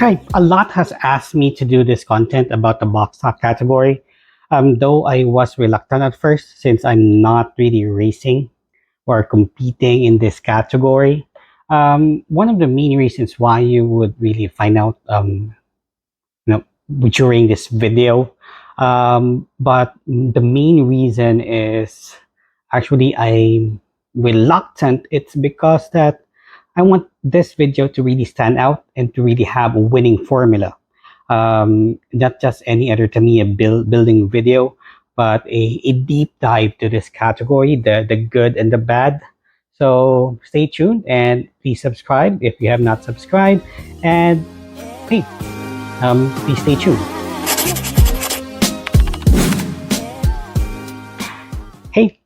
Hi, a lot has asked me to do this content about the box stock category. Though I was reluctant at first since I'm not really racing or competing in this category. One of the main reasons why you would really find out, you know, during this video. But the main reason is actually I'm reluctant. It's because that I want this video to really stand out and to really have a winning formula. Not just any other Tamiya building video, but a deep dive to this category, the good and the bad. So stay tuned and please subscribe if you have not subscribed. And hey, please stay tuned. Hey,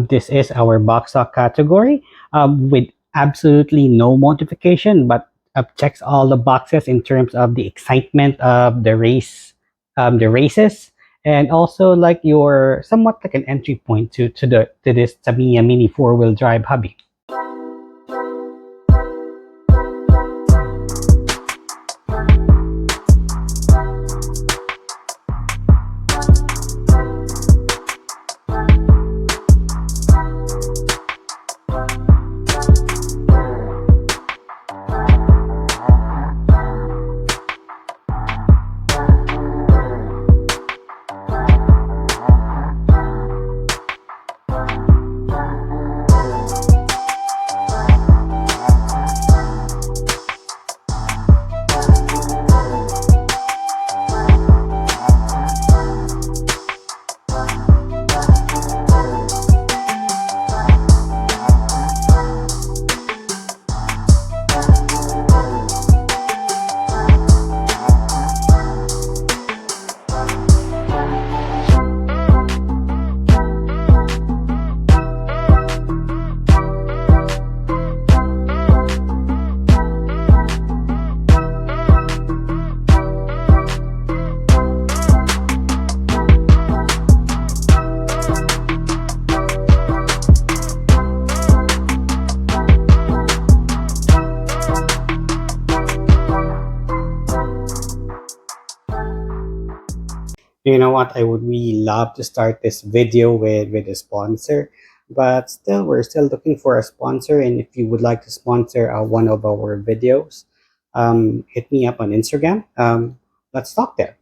this is our box stock category with absolutely no modification, but checks all the boxes in terms of the excitement of the races, and also like your somewhat like an entry point to this Tamiya Mini 4-wheel drive hobby. You know what? I would really love to start this video with a sponsor, but still, we're still looking for a sponsor. And if you would like to sponsor one of our videos, hit me up on Instagram. Let's talk there.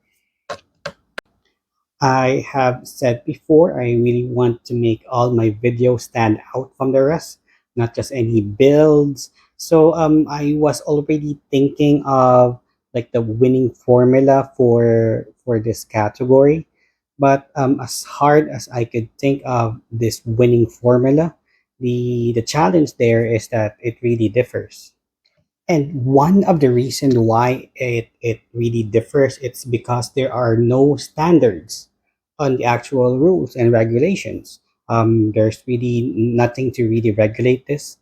I have said before, I really want to make all my videos stand out from the rest, not just any builds. So I was already thinking of like the winning formula for this category. But as hard as I could think of this winning formula, the challenge there is that it really differs. And one of the reasons why it really differs, it's because there are no standards on the actual rules and regulations. There's really nothing to really regulate this.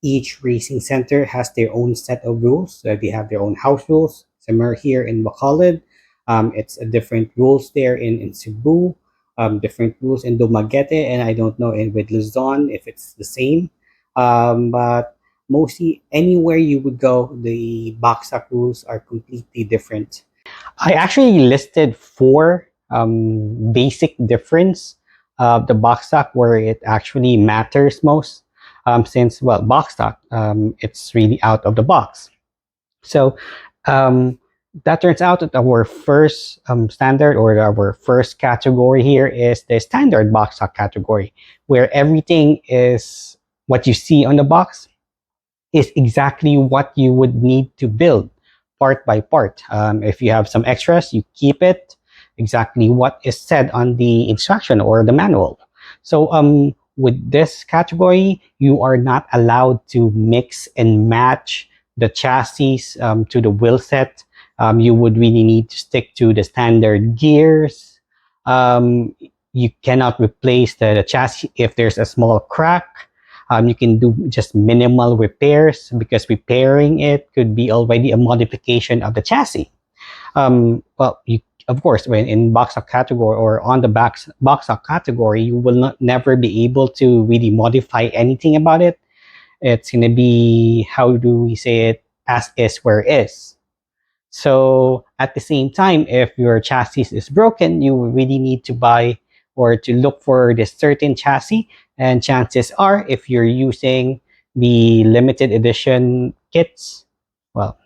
Each racing center has their own set of rules. So they have their own house rules. Similar here in Bacolod. It's a different rules there in Cebu, different rules in Dumaguete, and I don't know with Luzon if it's the same. But mostly anywhere you would go, the Boxstock rules are completely different. I actually listed four basic difference of the Boxstock where it actually matters most, since, well, Boxstock, it's really out of the box. So that turns out that our first standard or our first category here is the standard Boxstock category, where everything is what you see on the box is exactly what you would need to build part by part. If you have some extras, you keep it exactly what is said on the instruction or the manual. So with this category, you are not allowed to mix and match the chassis to the wheel set. You would really need to stick to the standard gears. You cannot replace the chassis if there's a small crack. You can do just minimal repairs because repairing it could be already a modification of the chassis. Well, of course, when in Boxstock category or on the Boxstock category, you will not never be able to really modify anything about it. It's going to be, how do we say it, as is where is. So at the same time, if your chassis is broken, you will really need to buy or to look for this certain chassis. And chances are, if you're using the limited edition kits, well,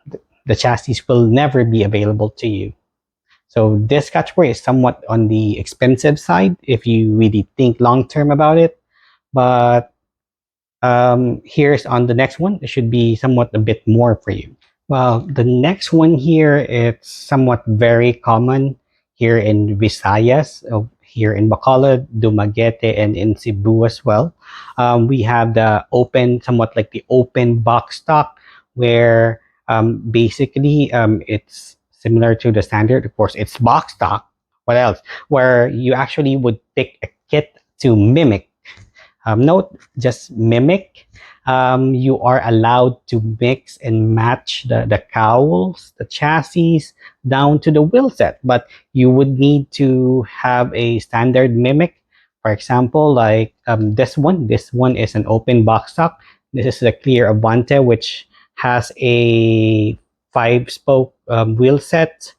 the chassis will never be available to you. So this category is somewhat on the expensive side if you really think long term about it. But here's on the next one. It should be somewhat a bit more for you. Well, the next one here, it's somewhat very common here in Visayas, here in Bacolod, Dumaguete, and in Cebu as well. We have the open, somewhat like the open box stock, where basically it's similar to the standard. Of course, it's box stock. What else? Where you actually would pick a kit to mimic note, just mimic. You are allowed to mix and match the cowls, the chassis, down to the wheel set, but you would need to have a standard mimic. For example, like this one. This one is an open box stock. This is the clear Avante, which has a five spoke wheel set,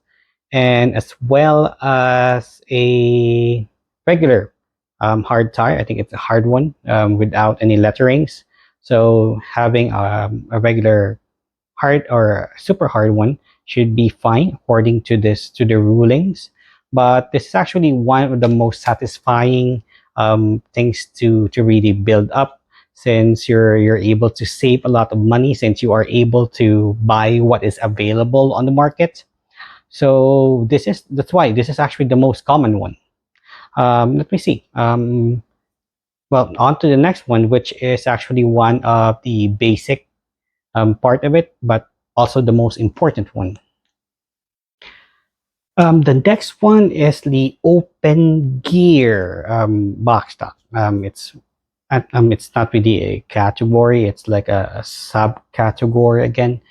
and as well as a regular hard tire. I think it's a hard one without any letterings. So having a regular hard or super hard one should be fine according to this to the rulings. But this is actually one of the most satisfying things to really build up, since you're able to save a lot of money since you are able to buy what is available on the market. So that's why this is actually the most common one. Let me see. Well, on to the next one, which is actually one of the basic part of it, but also the most important one. The next one is the open gear box stock. It's not really a category. It's like a subcategory again.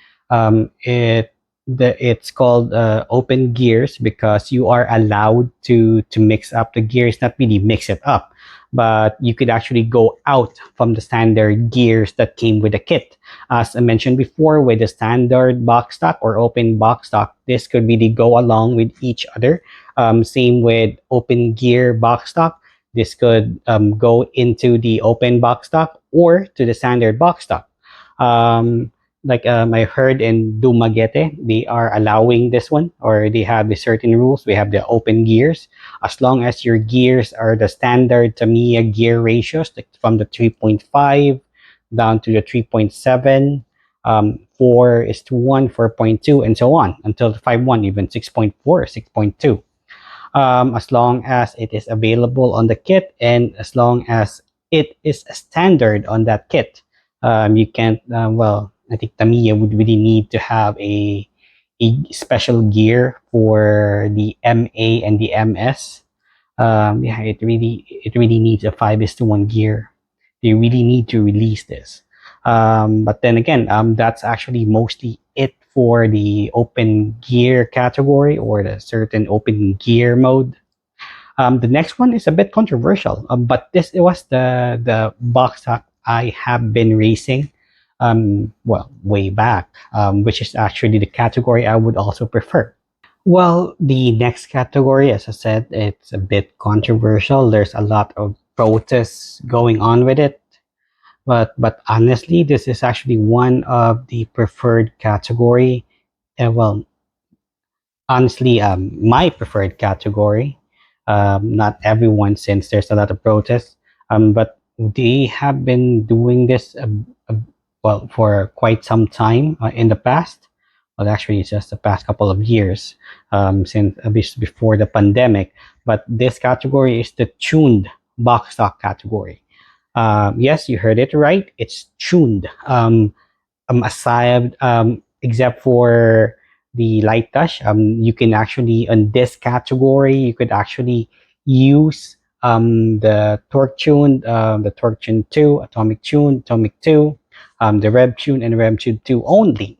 It's called open gears because you are allowed to mix up the gears, not really mix it up, but you could actually go out from the standard gears that came with the kit. As I mentioned before, with the standard box stock or open box stock, this could really go along with each other. Same with open gear box stock. This could go into the open box stock or to the standard box stock. Um, like I heard in Dumaguete, they are allowing this one, or they have the certain rules. We have the open gears. As long as your gears are the standard Tamiya gear ratios, like from the 3.5 down to the 3.7, 4 is to 1, 4.2, and so on until the 5.1, even 6.4, 6.2. As long as it is available on the kit and as long as it is a standard on that kit. You can't, well, I think Tamiya would really need to have a special gear for the MA and the MS. Yeah, it really needs a 5 is to 1 gear. They really need to release this. But then again, that's actually mostly it for the open gear category or the certain open gear mode. The next one is a bit controversial, but this was the box that I have been racing, well, way back, which is actually the category I would also prefer. Well, the next category, as I said, it's a bit controversial. There's a lot of protests going on with it. But honestly, this is actually one of the preferred category. Well, honestly, my preferred category. Not everyone, since there's a lot of protests. But they have been doing this uh, well for quite some time in the past. Well, actually, it's just the past couple of years since before the pandemic. But this category is the tuned box stock category. Yes, you heard it right. It's tuned. Aside except for the light touch, you can actually on this category you could actually use the torque tune 2, atomic 2, the rev tune and rev tune 2 only.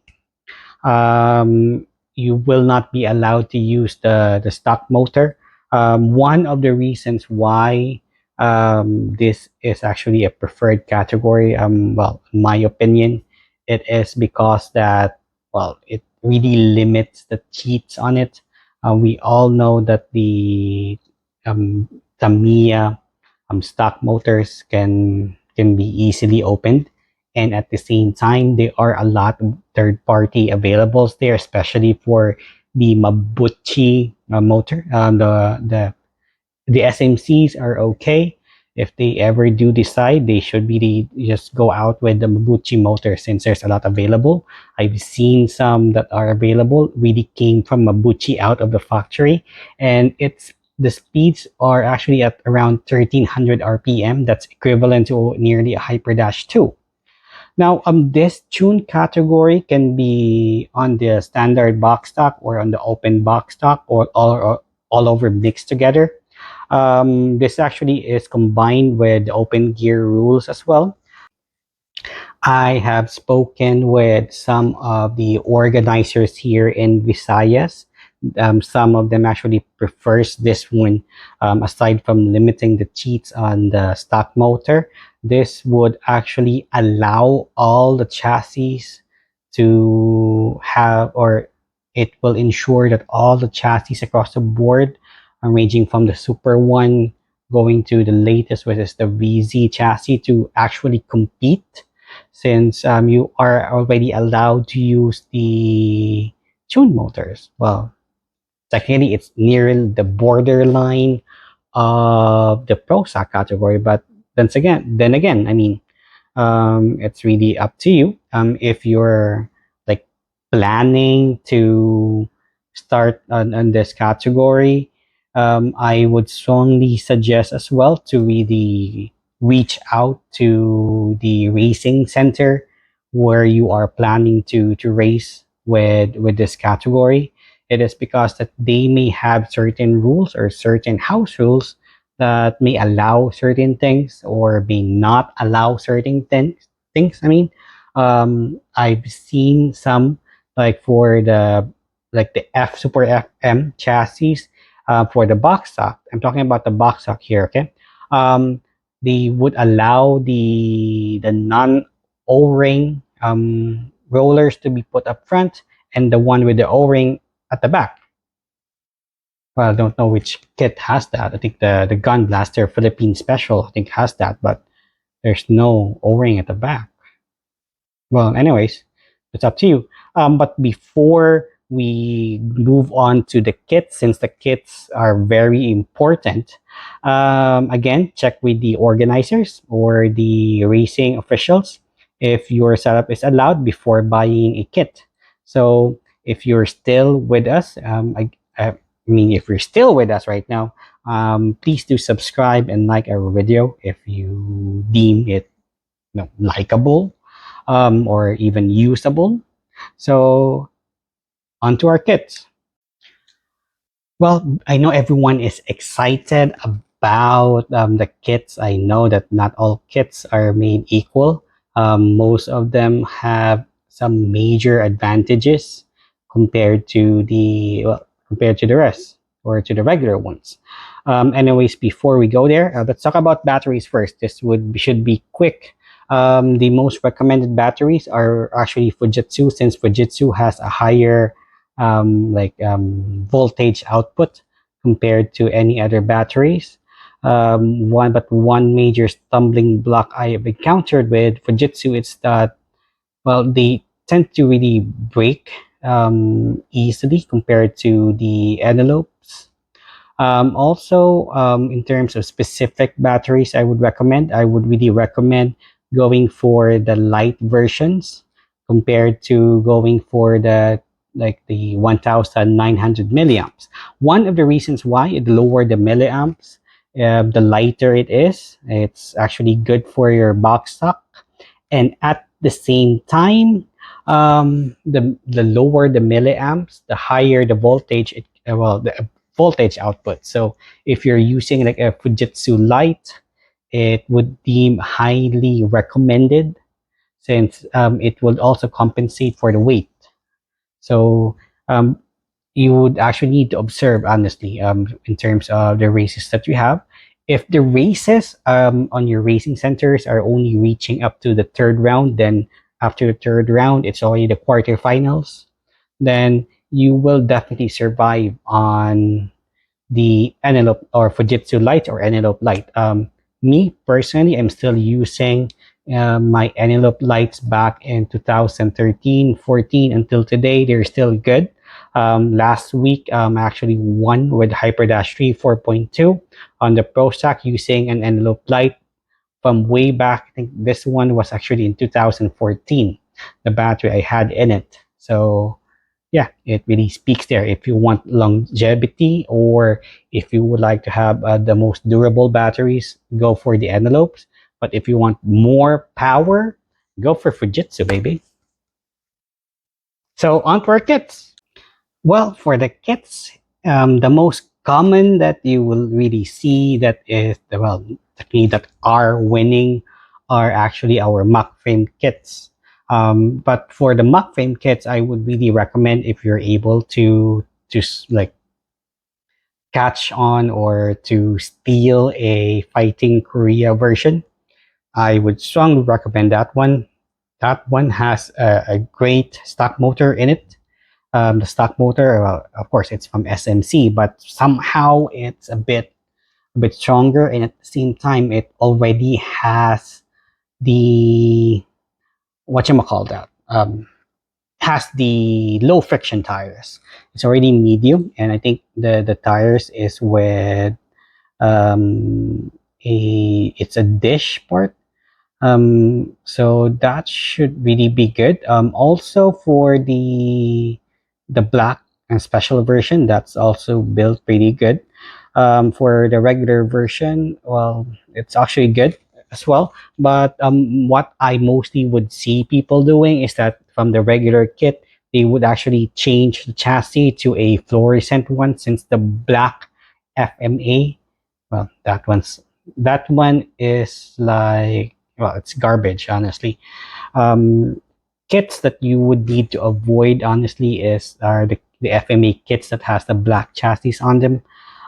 You will not be allowed to use the stock motor. One of the reasons why this is actually a preferred category, well, in my opinion, it is because that, well, really limits the cheats on it. We all know that the um, Tamiya stock motors can be easily opened, and at the same time there are a lot of third party availables there, especially for the Mabuchi motor. The SMCs are okay. If they ever do decide, they should be just go out with the Mabuchi motor, since there's a lot available. I've seen some that are available really came from Mabuchi out of the factory, and the speeds are actually at around 1300 RPM. That's equivalent to nearly a Hyper Dash 2. Now, this tune category can be on the standard box stock or on the open box stock, or all over mixed together. This actually is combined with the open gear rules as well. I have spoken with some of the organizers here in Visayas. Some of them actually prefers this one, aside from limiting the cheats on the stock motor. This would actually allow all the chassis to have, or it will ensure that all the chassis across the board, ranging from the Super One going to the latest, which is the VZ chassis, to actually compete, since you are already allowed to use the tune motors. Well, technically, it's near the borderline of the pro stock category, but then again, I mean, it's really up to you. If you're like planning to start on this category, I would strongly suggest as well to really reach out to the racing center where you are planning to race with this category. It is because that they may have certain rules or certain house rules that may allow certain things or may not allow certain things. I mean, I've seen some, like for the F Super FM chassis, for the box stock. I'm talking about the box stock here. Okay, um, they would allow the non O-ring rollers to be put up front, and the one with the O-ring at the back. Well, I don't know which kit has that. I think the Gun Blaster Philippine Special, I think, has that, but there's no O-ring at the back. Well, anyways, it's up to you. But before we move on to the kits, since the kits are very important, again, check with the organizers or the racing officials if your setup is allowed before buying a kit. So if you're still with us, I mean, if you're still with us right now, please do subscribe and like our video if you deem it, likable, or even usable. So, onto our kits. Well, I know everyone is excited about the kits. I know that not all kits are made equal. Most of them have some major advantages compared to the rest, or to the regular ones. Anyways, before we go there, let's talk about batteries first. This should be quick. The most recommended batteries are actually Fujitsu, since Fujitsu has a higher voltage output compared to any other batteries. One major stumbling block I have encountered with Fujitsu is that, well, they tend to really break easily compared to the envelopes. Also, in terms of specific batteries, I would really recommend going for the light versions compared to going for the 1900 milliamps. One of the reasons why it lower the milliamps, the lighter it is, it's actually good for your box stock, and at the same time, the lower the milliamps, the higher the voltage, the voltage output. So if you're using like a Fujitsu Lite, it would deem highly recommended, since it would also compensate for the weight. So um, you would actually need to observe honestly, in terms of the races that you have. If the races on your racing centers are only reaching up to the third round, then after the third round, it's already the quarterfinals. then you will definitely survive on the Enelope or Fujitsu Lite or Enelope Lite. Me personally, I'm still using my Enelope Lights back in 2013, 14 until today. They're still good. Last week, I actually won with HyperDash 3 4.2 on the Pro Stack using an Enelope Lite from way back. I think this one was actually in 2014, the battery I had in it. So yeah, it really speaks there. If you want longevity or if you would like to have the most durable batteries, go for the envelopes. But if you want more power, go for Fujitsu, baby. So on to our kits. Well, for the kits, the most common that you will really see that is, well, technically that are winning are actually our mock frame kits. But for the mock frame kits, I would really recommend if you're able to like catch on or to steal a Fighting Korea version. I would strongly recommend that one. That one has a great stock motor in it. The stock motor, well, of course, it's from SMC, but somehow it's a bit stronger, and at the same time, it already has the what you call that has the low friction tires. It's already medium, and I think the tires is with a it's a dish part. So that should really be good. Also for the black and special version, that's also built pretty good. For the regular version, well, it's actually good as well. But what I mostly would see people doing is that from the regular kit, they would actually change the chassis to a fluorescent one since the black FMA, well, that one is like, well, it's garbage, honestly. um Kits that you would need to avoid, honestly, is are the FMA kits that has the black chassis on them.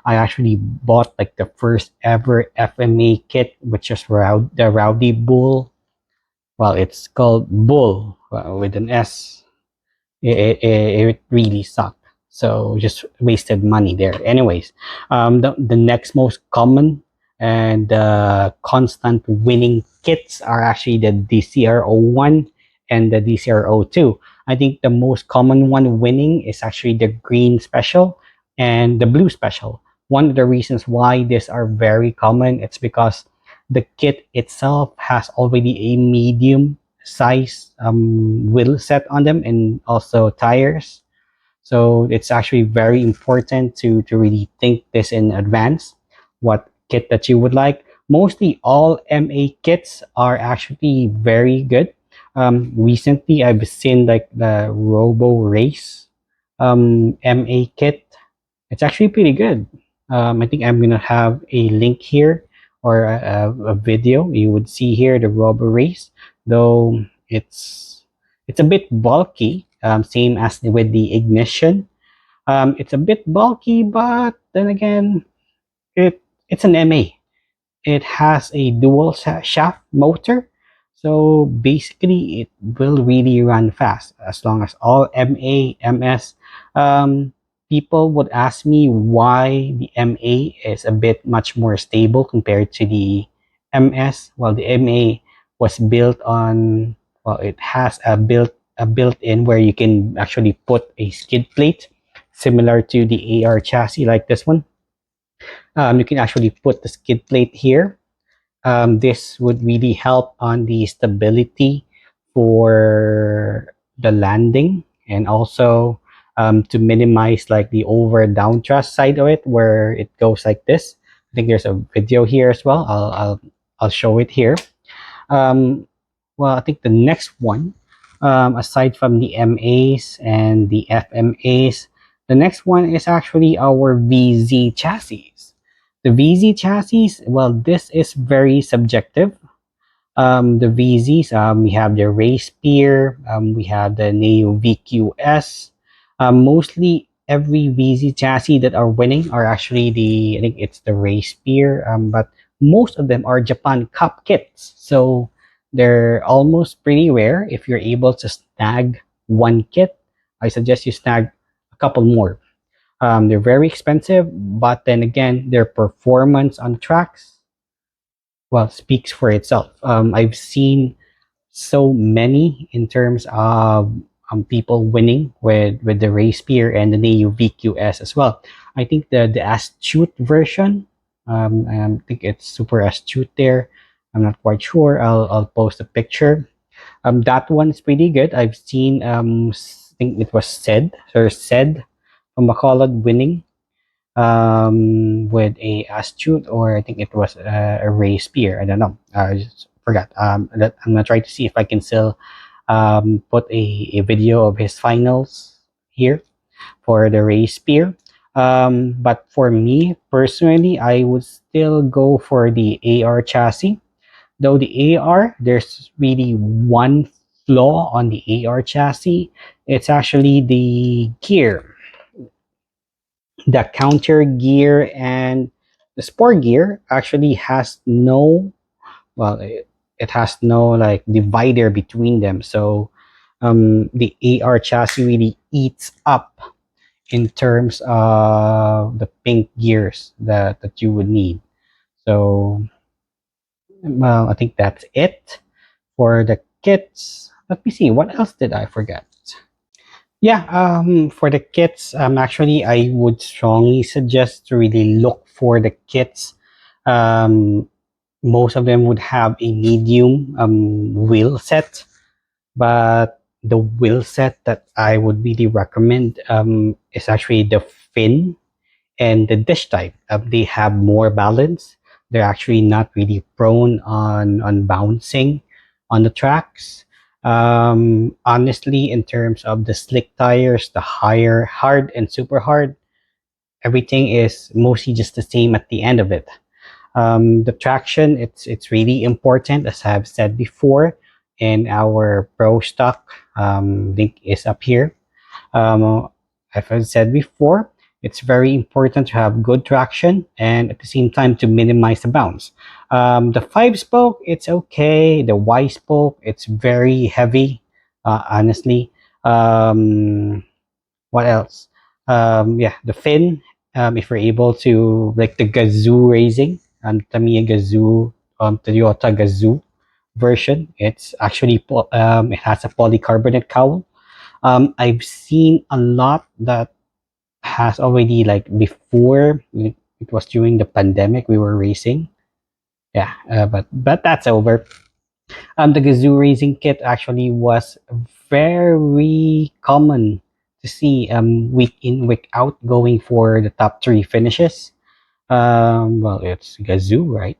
I actually bought like the first ever FMA kit, which is the Rowdy Bull. Well, it's called Bull, with an S. It really sucked. So just wasted money there. Anyways, the next most common and constant winning kits are actually the DCR01 and the DCR02. I think the most common one winning is actually the green special and the blue special. One of the reasons why these are very common, it's because the kit itself has already a medium size wheel set on them and also tires. So it's actually very important to really think this in advance, what kit that you would like. Mostly all MA kits are actually very good. Recently, I've seen like the Robo Race MA kit. It's actually pretty good. I think I'm gonna have a link here or a video. You would see here the rubber race, though it's a bit bulky. Same as with the ignition. It's a bit bulky, but then again, it's an MA. It has a dual shaft motor, so basically it will really run fast as long as all MA MS. People would ask me why the MA is a bit much more stable compared to the MS. Well, the MA was built on, well, it has a built-in where you can actually put a skid plate similar to the AR chassis like this one. You can actually put the skid plate here. This would really help on the stability for the landing, and also to minimize like the over down thrust side of it where it goes like this. I think there's a video here as well. I'll show it here. um, well, I think the next one, aside from the MAs and the FMAs, the next one is actually our VZ chassis. The VZ chassis, well, this is very subjective. The VZs, we have the Race Spear, we have the Neo VQS. Mostly every VZ chassis that are winning are actually I think it's the Race Spear, but most of them are Japan Cup kits. So they're almost pretty rare if you're able to snag one kit. I suggest you snag a couple more. They're very expensive, but then again, their performance on the tracks, well, speaks for itself. I've seen so many in terms of people winning with the race spear and the Neo VQS as well. I think the astute version, I think it's super astute there. I'm not quite sure. I'll post a picture. That one's pretty good. I've seen I think it was said from Bacolod winning with a astute, or I think it was a ray spear. I don't know. I just forgot. I'm gonna try to see if I can still put a video of his finals here for the ray spear. But for me personally, I would still go for the AR chassis. Though the AR, there's really one flaw on the AR chassis. It's actually the gear, the counter gear, and the sport gear actually has no, well, it has no like divider between them. So the AR chassis really eats up in terms of the pink gears that you would need. So well, I think that's it for the kits. Let me see, what else did I forget? Yeah, for the kits, actually, I would strongly suggest to really look for the kits. Um, Most of them would have a medium wheel set, but the wheel set that I would really recommend is actually the fin and the dish type. They have more balance. They're actually not really prone on bouncing on the tracks. Honestly, in terms of the slick tires, the higher hard and super hard, everything is mostly just the same at the end of it. The traction, it's really important, as I've said before. In our pro stock, link is up here. um, as I said before, it's very important to have good traction and at the same time to minimize the bounce. The five spoke, it's okay. The Y spoke, it's very heavy, honestly. What else? Yeah, the fin. If you're able to, like the Gazoo racing, Tamiya Gazoo, Toyota Gazoo version, it's actually it has a polycarbonate cowl. I've seen a lot that has already, like before it was during the pandemic we were racing. Yeah, but that's over. The Gazoo racing kit actually was very common to see week in week out going for the top three finishes. Well, it's Gazoo, right?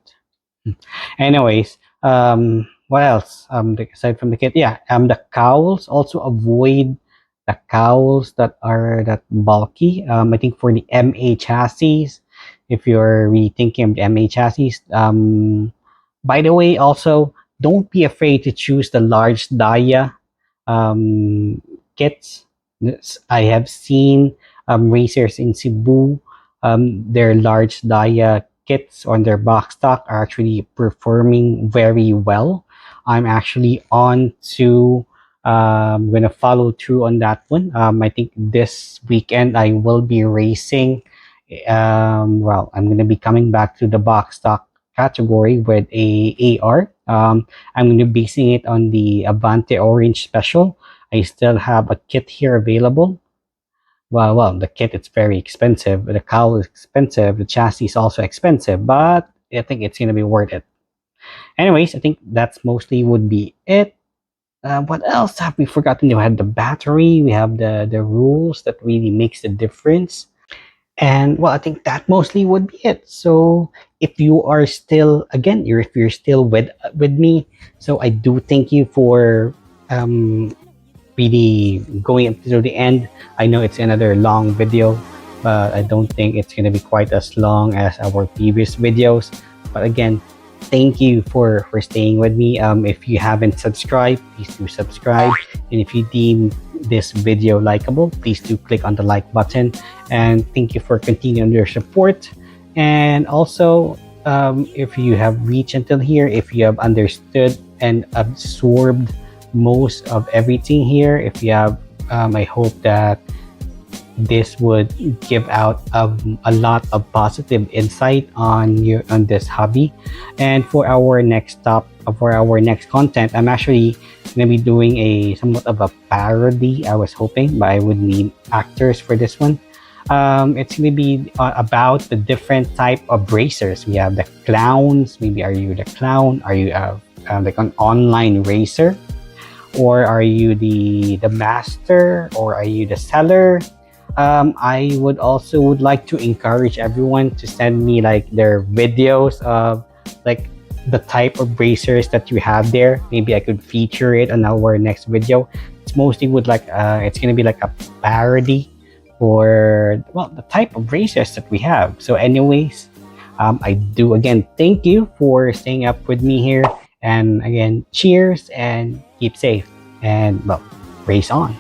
Anyways, what else? Aside from the kit, yeah, the cowls, also avoid the cowls that are that bulky. I think for the MA chassis, if you're really thinking of the MA chassis, by the way, also don't be afraid to choose the large dia um, kits. I have seen racers in Cebu, their large dia kits on their box stock are actually performing very well. I'm actually on to gonna follow through on that one. I think this weekend I will be racing. Well, I'm gonna be coming back to the box stock category with a AR. I'm gonna be basing it on the Avante Orange Special. I still have a kit here available. Well, the kit it's very expensive. The cowl is expensive. The chassis is also expensive, but I think it's gonna be worth it. Anyways, I think that's mostly would be it. What else have we forgotten? We had the battery. We have the rules that really makes the difference. And well, I think that mostly would be it. So if you are still, again, if you're still with me, so I do thank you for um, really going up to the end. I know it's another long video, but I don't think it's going to be quite as long as our previous videos. But again, thank you for staying with me. If you haven't subscribed, please do subscribe. And if you deem this video likable, please do click on the like button. And thank you for continuing your support. And also, if you have reached until here, if you have understood and absorbed most of everything here, if you have I hope that this would give out a lot of positive insight on this hobby. And for our next content, I'm actually going to be doing a somewhat of a parody. I was hoping, but I would need actors for this one. It's going to be about the different type of racers. We have the clowns. Maybe are you the clown? Are you like an online racer? Or are you the master, or are you the seller? I would also would like to encourage everyone to send me like their videos of like the type of bracers that you have there. Maybe I could feature it on our next video. It's mostly would like it's gonna be like a parody for, well, the type of bracers that we have. So anyways, I do again thank you for staying up with me here, and again cheers and keep safe, and well, race on.